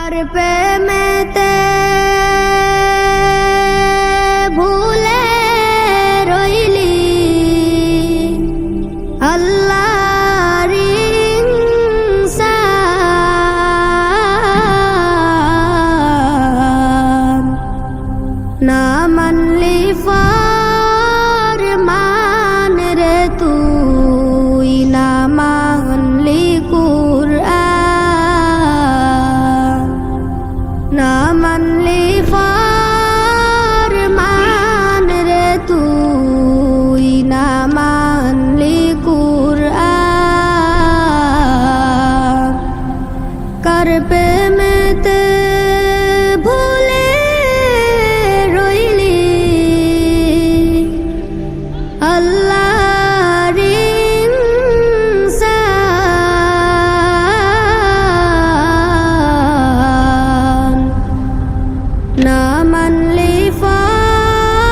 কার প্রেমেতে ভুলে রইলি আল্লাহর ইনসান না মানলি ফরমান রে তুই না মানলি কুরআন না মানলি ফরমান রে তুই না মানলি কুরআন কার প্রেমেতে ভুলে রইলি আল্লাহর ইনসান না মানলি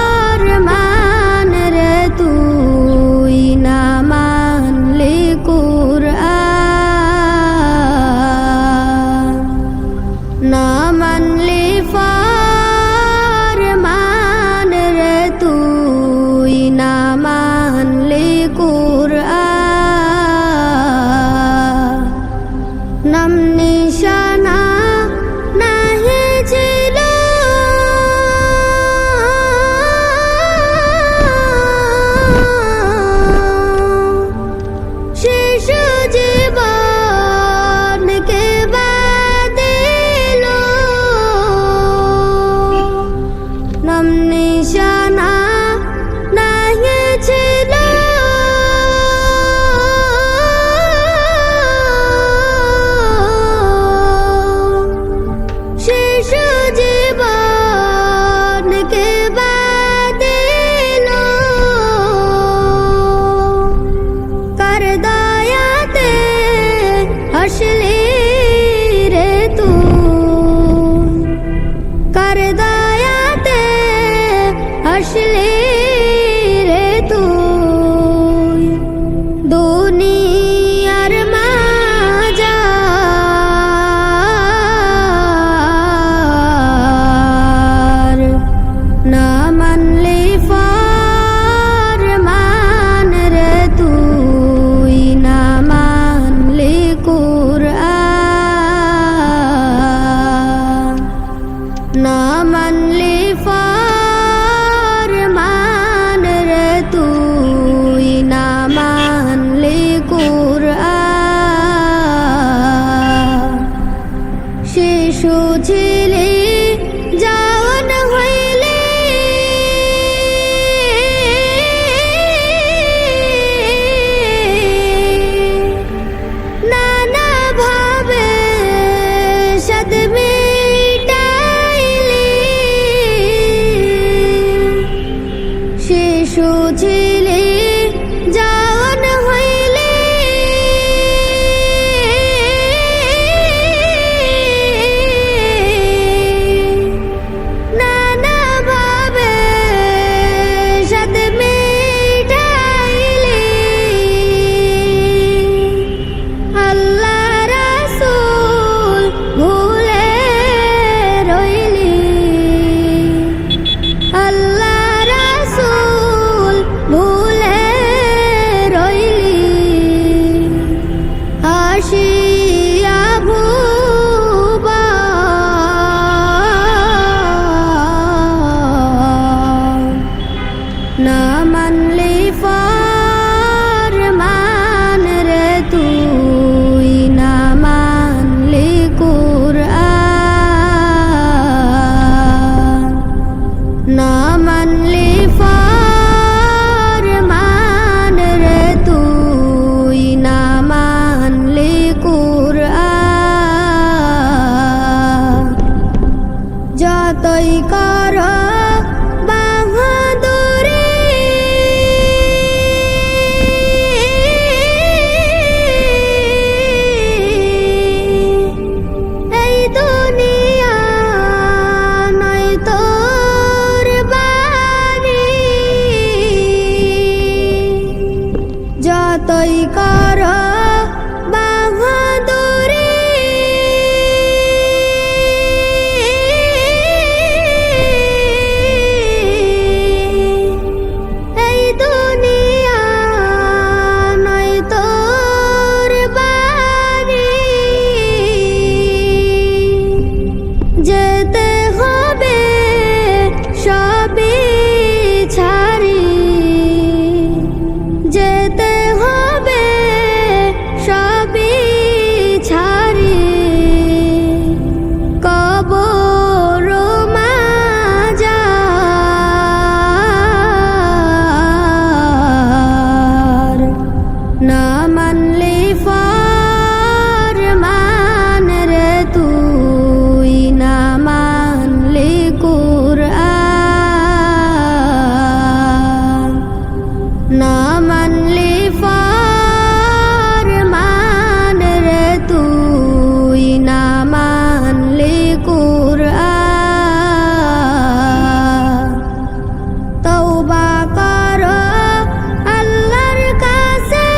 ফরমান রে তুই না মানলি কুরআন না মানলি ফরমান রে তুই না মানলি কুরআন নাম নিশানা নাহি ছিল শিশু জীবনকে বাদিল নাম নিশানা নাহি ছিল শিশু জীবনকে বাদিল কার দয়াতে হাসলি রে তুই কার দয়াতে হাসলি রে তুই দুনিয়ার মাঝার না মানলি ফরমান রে তুই না মানলি কুরআন না মানলি ফরমান রে তুই না মানলি কুরআন শিশু ছিলি জওয়ান হইলি নানা ভাবে সাদ মিটাইলি শিশু ছিলি জওয়ান হইলি নানা ভাবে সাদ মিটাইলি আল্লাহ রাসূল ভুলে রইলি আল্লাহ রাসূল ভুলে রইলি আসিয়া ভুবন না মানলি ফরমান রে তুই না মানলি কুরআন না মানলি ফরমান রে তুই না মানলি কুরআন যতই কর বাহাদুরি এই দুনিয়া নয় তোর বাড়ি যতই কর বাহাদুরি না মানলি ফরমান রে তুই, না মানলি কুরআন, না মানলি ফরমান রে তুই, না মানলি কুরআন। তওবা করো আল্লাহর কাছে,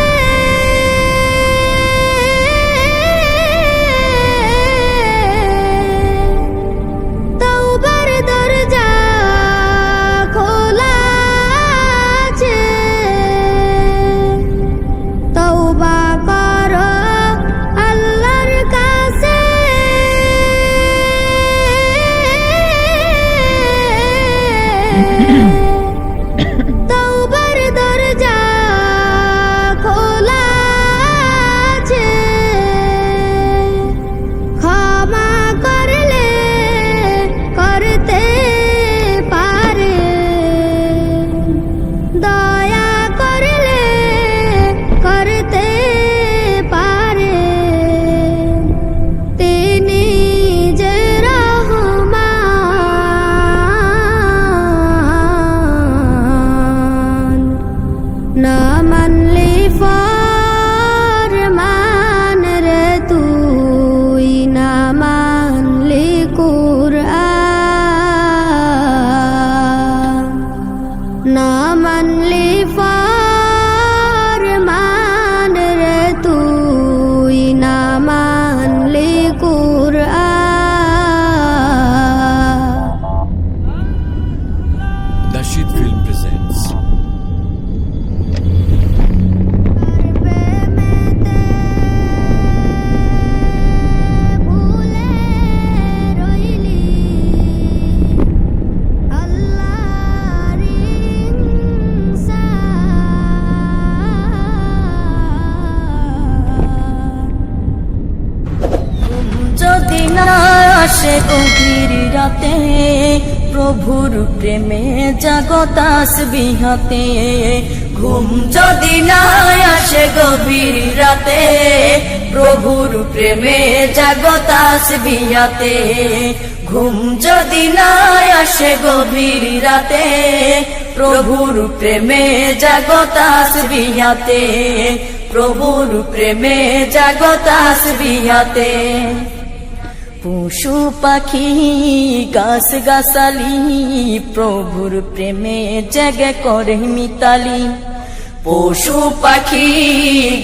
তওবার দরজা খোলা আছে। তওবা করো আল্লাহর কাছে, তওবার দরজা খোলা আছে। ক্ষমা করলে করতে পারে, দয়া করলে করতে পারে। তিনি যে রহমান, না মানলি ফরমান রে তুই, না মানলি কুরআন, না মানলি ফরমান রে তুই, না মানলি কুরআন। Nasheed Film presents ভুলে রইলি আল্লাহর ইনসান। যদি না আসে গভীর রাতে, প্রভুর প্রেমে জাগো তাসবিহাতে। ঘুম যদি না আসে গভীর রাতে, প্রভুর প্রেমে জাগো তাসবিহাতে। ঘুম যদি না আসে গভীর রাতে, প্রভুর প্রেমে জাগো তাসবিহাতে। প্রভুর প্রেমে জাগো তাসবিহাতে। পশু পাখি গাছ গাছালি, প্রভুর প্রেমে জেগে করে মিতালি। পশু পাখি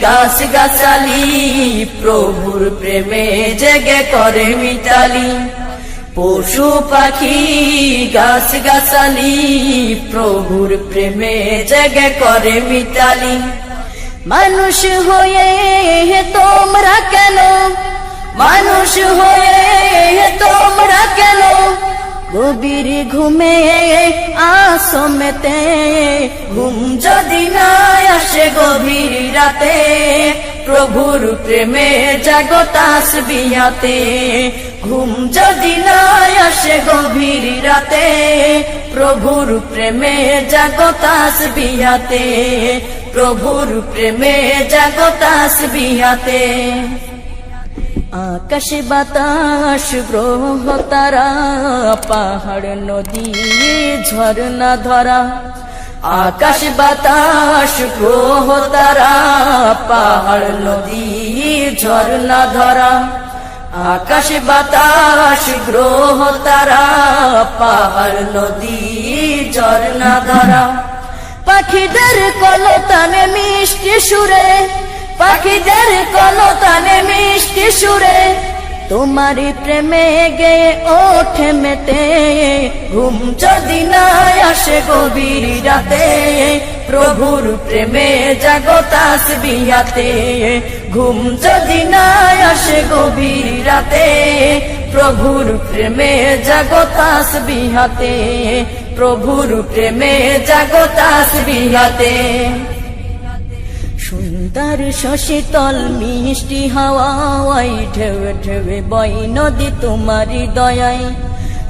গাছ গাছালি, প্রভুর প্রেমে জেগে করে মিতালি। পশু পাখি গাছ গাছালি, প্রভুর প্রেমে জেগে করে মিতালি। মানুষ হয়ে তোমরা কেন, মানুষ হয়ে তোমরা কেন গভীর ঘুমে আসো মেতে। ঘুম যদি না আসে গভীর রাতে, প্রভুর প্রেমে জাগো তাসবিহাতে। ঘুম যদি না আসে গভীর রাতে, প্রভুর প্রেমে জাগো তাসবিহাতে। প্রভুর প্রেমে জাগো তাসবিহাতে। আকাশ বাতাস গ্রহ তারা, পাহাড় নদী ঝরনা ধরা। আকাশ বাতাস গ্রহ তারা, পাহাড় নদী ঝরনা ধরা। আকাশ বাতাস গ্রহ তারা, পাহাড় নদী ঝরনা ধরা। পাখিদের কলতানে মিষ্টি সুরে, পাখিদের কলতানে মিষ্টি সুরে, তোমারি প্রেমে গেয়ে ওঠে মেতে। ঘুম যদি না আসে গভীর রাতে, প্রভুর প্রেমে জাগো তাসবিহাতে। ঘুম যদি না আসে গভীর রাতে, প্রভুর প্রেমে জাগো তাসবিহাতে। প্রভুর প্রেমে জাগো তাসবিহাতে। সুন্দর শশীতল মিষ্টি হাওয়ায় ঢেউ ঢেউ বয় নদী তোমারি দয়ায়।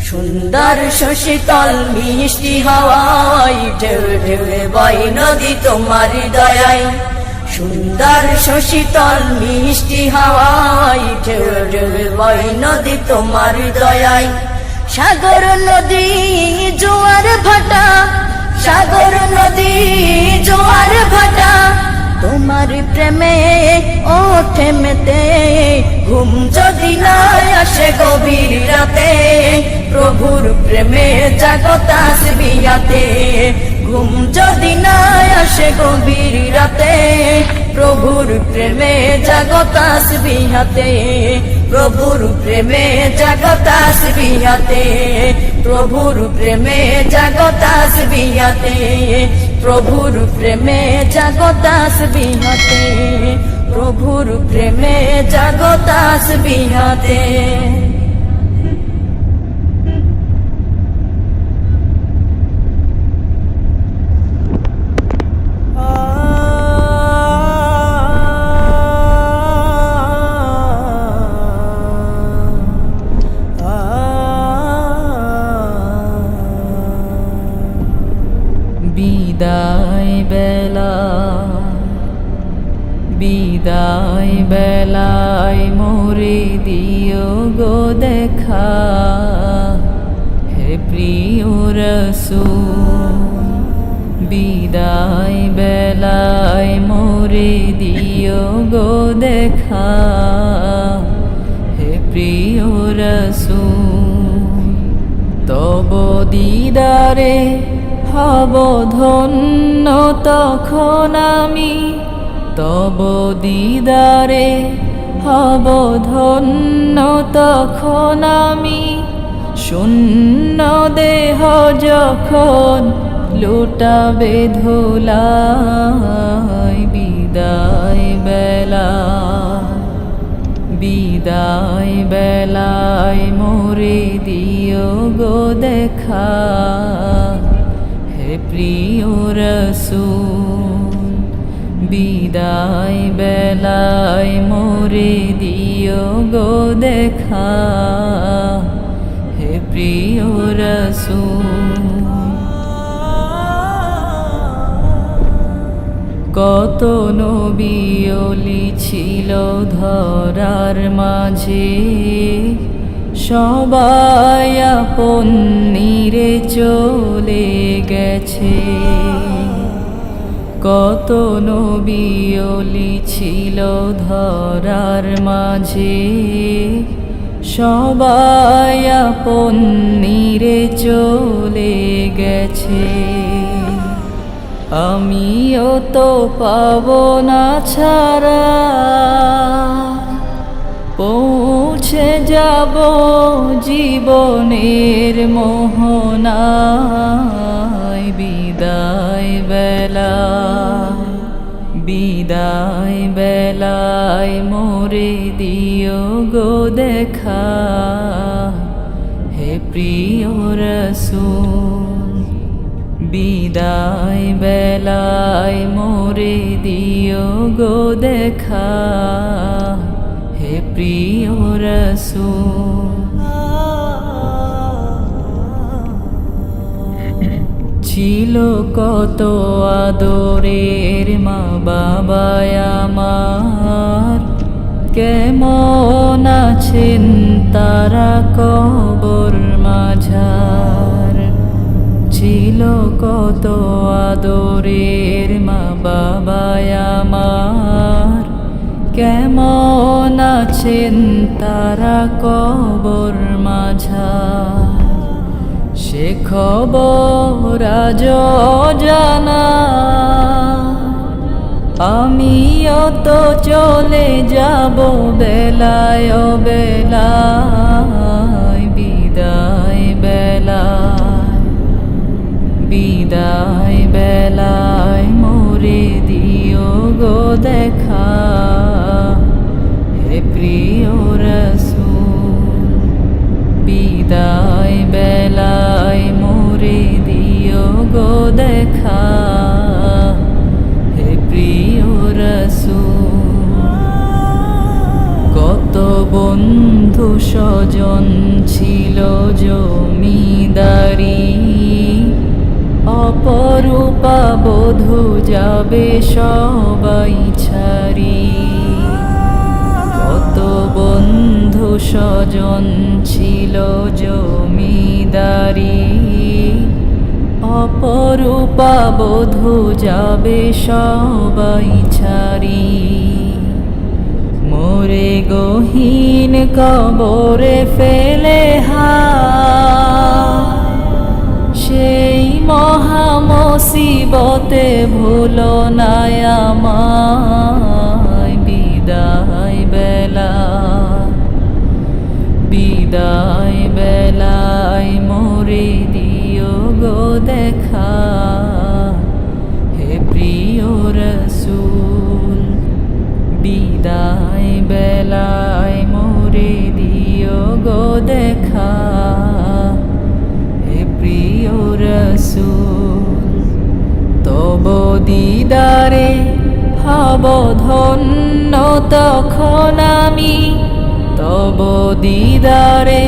সুন্দর শশীতল মিষ্টি হাওয়ায় ঢেউ ঢেউ বয় নদী তোমারি দয়ায়। সুন্দর শশীতল মিষ্টি হাওয়ায় ঢেউ ঢেউ বয় নদী তোমার দয়ায় সাগর নদী জোয়ার ভাটা সাগর নদী জোয়ার ভাটা তোমার প্রেমে ওঠে মেতে ঘুম যদি না আসে গভীর রাতে প্রভুর প্রেমে জাগো তাসবিহাতে ঘুম যদি না আসে গভীর রাতে প্রভুর প্রেমে জাগো তাসবিহাতে প্রভুর প্রেমে জাগো তাসবিহাতে প্রভুর প্রেমে জাগো তাসবিহাতে প্রভুর প্রেমে জাগো তাসবিহাতে প্রভুর প্রেমে জাগো তাসবিহাতে বিদায় বেলায় মোরে দিও গো দেখা হে প্রিয় রাসূল বিদায় বেলায় মোরে দিও গো দেখা হে প্রিয় রাসূল তব দিদারে হব ধন্য তখন আমি তব দিদারে হব ধন্য তখন আমি শূন্য দেহ যখন লুটাবে ধুলায় বিদায় বেলায় মোরে দিও গো দেখা হে প্রিয় রাসূল বিদায় বেলায় মোরে দিও গো দেখা হে প্রিয় রাসূল কত নবী ওলি ছিল ধরার মাঝে সবাই আপন নিরে চলে গেছে কত নবী ওলি ছিল ধরার মাঝে সবাই আপন নিরে চলে গেছে আমিও তো পাব না ছাড়া পৌঁছে যাব জীবনের মোহনায় বিদায় বেলায় মোরে দিও গো দেখা হে প্রিয় রাসূল বিদায় বেলায় মোরে দিও গো দেখা হে প্রিয় রাসূল ছিল কত আদরের মা বাবা আমার কেমন আছেন তারা কবর মাঝার ছিল কত আদরের মা বাবা আমার কেমন আছেন তারা কবর মাঝার সে খবর আজ জানা আমিও তো চলে যাব বেলায় বিদায় বেলায় মোরে দিও গো দেখা হে প্রিয় রাসূল বিদায় বেলায় মোরে দিও গো দেখা হে প্রিয় রাসূল কত বন্ধু স্বজন ছিল জমিদারি অপরূপা বধূ যাবে সবাই ছাড়ি, কত বন্ধু স্বজন ছিল জমিদারি, অপরূপা বধূ যাবে সবাই ছাড়ি। মোরে গহীন কবরে ফেলে সেই মহা মুসিবতে ভুলো না আমায়। বিদায় বেলা, বিদায় বেলায় মোরে দিও গো দেখা, হে প্রিয় রসূল। বিদায় বেলায় মোরে দিও গো দেখা, হে প্রিয় রসূল। তব দিদারে হব ধন্য তখন আমি, তব দিদারে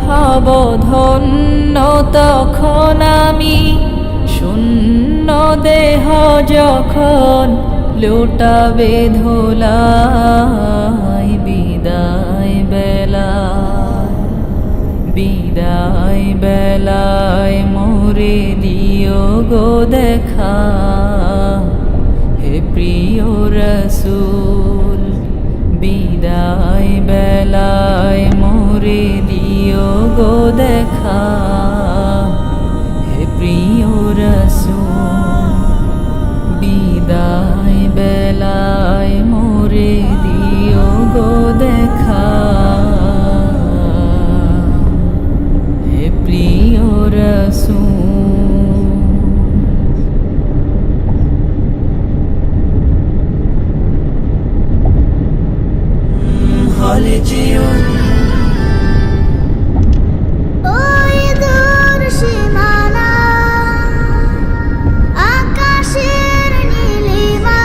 হব ধন্য তখন আমি। শূন্য দেহ যখন লুটাবে ধুলাই, বিদায় বেলায়, বিদায় বেলায় মোরে দিও গো দেখা, হে প্রিয় রসূল। বিদায় বেলায় মোরে দিও গো দেখা, হে প্রিয় রসূল। বিদায় বেলায় মোরে দিও গো দেখা, হে প্রিয় রসূল। হলে যেও ওই দূর সীমানা আকাশের নীলিমা,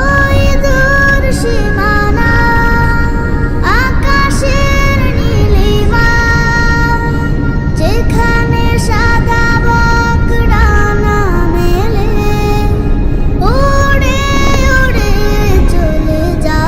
ওই দূর সীমানা আকাশের নীলিমা, যেখানে সাদা বক ডানা মেলে উড়ে উড়ে চলে যায়।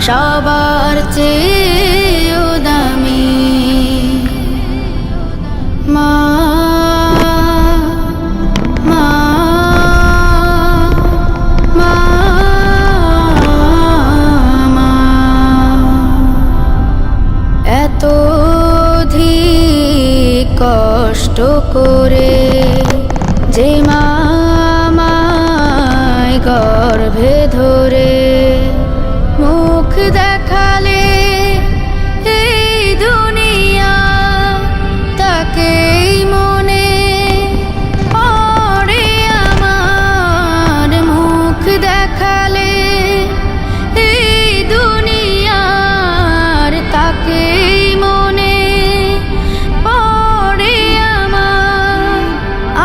সবার চেয়েও দামি মা মা মা মা এত অধিক কষ্ট করে যে মা আমায় গর্ভে ধরে মুখ দেখালে এই দুনিয়া তাকেই মনে পড়ে আমার মুখ দেখালে এই দুনিয়ার তাকেই মনে পড়ে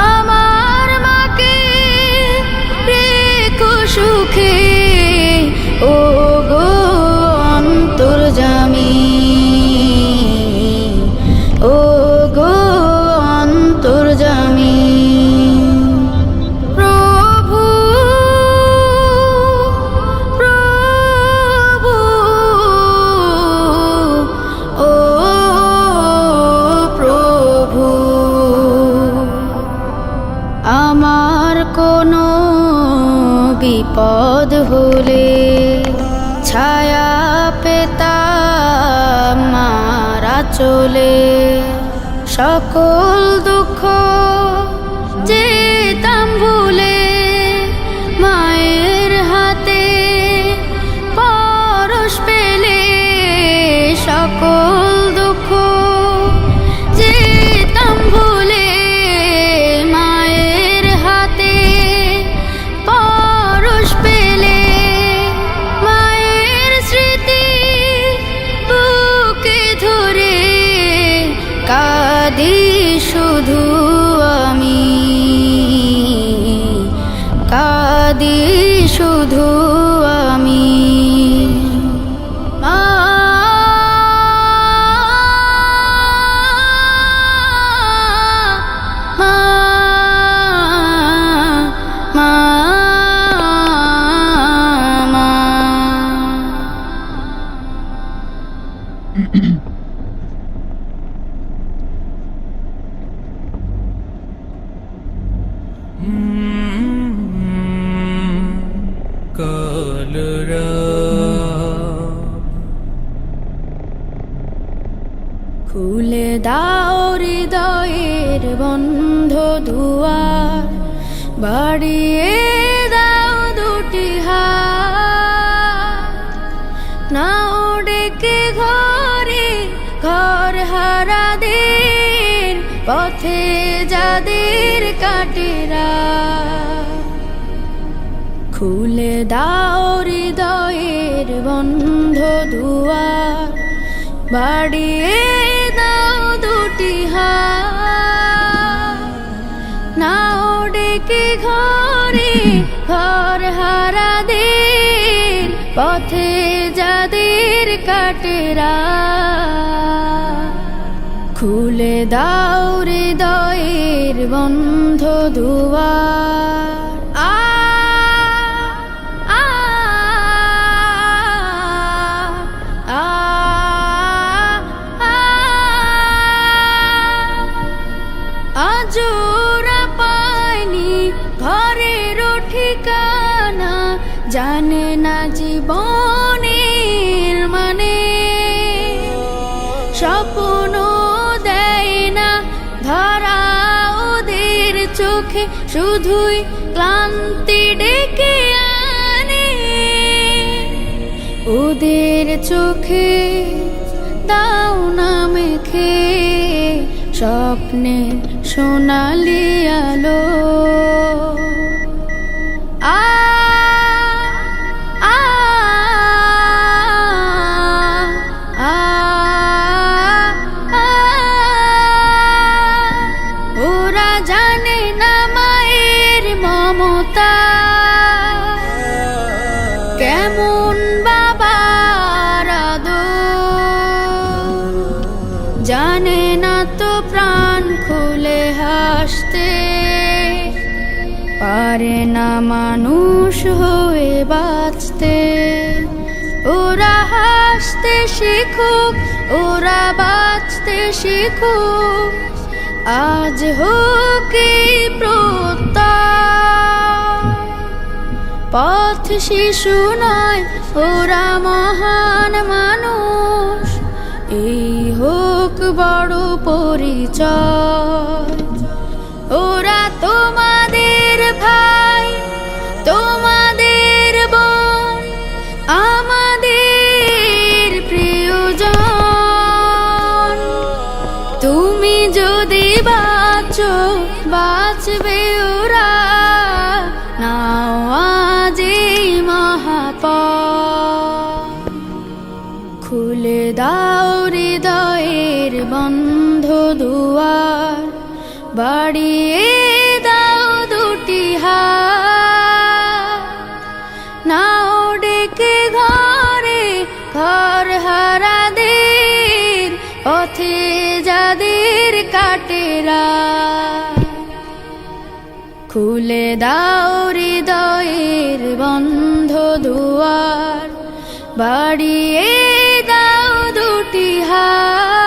আমার মাকে রেখো সুখে ও গো অন্তর্যামী ও গো অন্তর্যামী প্রভু প্রভু ও প্রভু আমার কোনো বিপদ হলে ছায়া পেতাম মারা চলে সকল দুঃখ যেতাম ভুলে মায়ের হাতে পরশ পেলে সকল দুঃখ যেতাম ভুলে মায়ের হাতে পরশ পেলে মায়ের স্মৃতি বুকে ধরে কাঁদি শুধু আমি কাঁদি শুধু আমি মা মা মা মা খুলে দাও হৃদয়ের বন্ধ দুয়ার বাড়িয়ে দাও দুটি হাত নাও ডেকে ঘরে ঘর হারা দিন পথে যাদের কাটেরা খুলে দাও হৃদয়ের বন্ধ দুয়ার বাড়িয়ে দাও দুটি হাত নাও ডেকে ঘরে ঘর হারা দিন পথে যাদের কাটেরা খুলে দাও হৃদয়ের বন্ধ দুয়ার আজোরা পায়নি ঘরের ঠিকানা জানে না জীবনের মানে স্বপ্ন দেয় না ধরা ওদের চোখে শুধুই ক্লান্তি ডেকে আনে ওদের চোখে দাও না মেখে স্বপ্নে সোনালি আলো ওরা জানে না মায়ের মমতা কেমন বাবার আদর জানে না তো প্রাণ খুলে হাসতে পারে না মানুষ হয়ে বাঁচতে ওরা হাসতে শিখুক, ওরা বাঁচতে শিখুক, আজ হোক এই প্রত্যয়। পথ শিশু নয়, ওরা মহান মানুষ, এই হোক বড় পরিচয়। ওরা তোমাদের ভাই, তোমাদের বোন, আমাদের প্রিয়জন। তুমি যদি বাঁচো, বাঁচবে ওরা, নাও আজ এই মহাপথ। খুলে দাও হৃদয়ের বন্ধ দুয়ার, বাড়িয়ে দাও দুটি হাত, নাও ডেকে ঘরে ঘর হারাদের, পথে যাদের কাটে রাত। খুলে দাও হৃদয়ের বন্ধ দুয়ার, বাড়িয়ে দাও দুটি হাত,